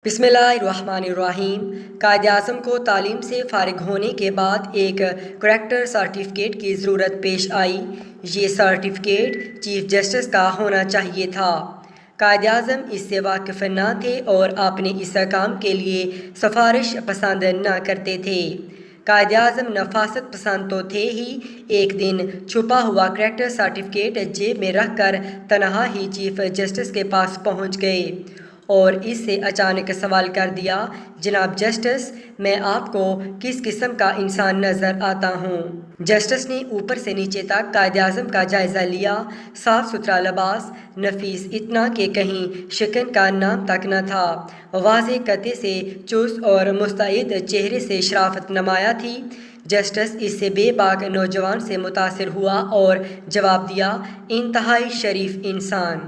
بسم اللہ الرحمن الرحیم۔ قائد اعظم کو تعلیم سے فارغ ہونے کے بعد ایک کریکٹر سرٹیفکیٹ کی ضرورت پیش آئی۔ یہ سرٹیفکیٹ چیف جسٹس کا ہونا چاہیے تھا۔ قائد اعظم اس سے واقف نہ تھے اور اپنے اس کام کے لیے سفارش پسند نہ کرتے تھے۔ قائد اعظم نفاست پسند تو تھے ہی، ایک دن چھپا ہوا کریکٹر سرٹیفکیٹ جیب میں رکھ کر تنہا ہی چیف جسٹس کے پاس پہنچ گئے اور اس سے اچانک سوال کر دیا، جناب جسٹس، میں آپ کو کس قسم کا انسان نظر آتا ہوں؟ جسٹس نے اوپر سے نیچے تک قائد اعظم کا جائزہ لیا۔ صاف ستھرا لباس، نفیس اتنا کہ کہیں شکن کا نام تک نہ تھا، واضح قطع سے چست اور مستعد چہرے سے شرافت نمایاں تھی۔ جسٹس اس سے بے باک نوجوان سے متاثر ہوا اور جواب دیا، انتہائی شریف انسان۔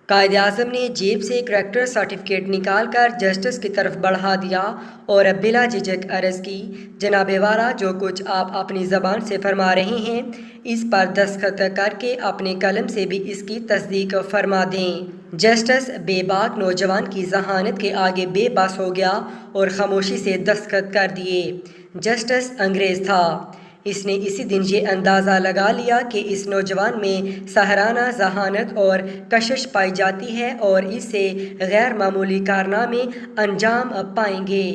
قائد اعظم نے جیب سے کریکٹر سرٹیفکیٹ نکال کر جسٹس کی طرف بڑھا دیا اور بلا جھجک عرض کی، جناب والا، جو کچھ آپ اپنی زبان سے فرما رہے ہیں، اس پر دستخط کر کے اپنے قلم سے بھی اس کی تصدیق فرما دیں۔ جسٹس بے باک نوجوان کی ذہانت کے آگے بے بس ہو گیا اور خاموشی سے دستخط کر دیے۔ جسٹس انگریز تھا۔ اس نے اسی دن یہ اندازہ لگا لیا کہ اس نوجوان میں سحرانہ ذہانت اور کشش پائی جاتی ہے اور اس سے غیر معمولی کارنامے انجام پائیں گے۔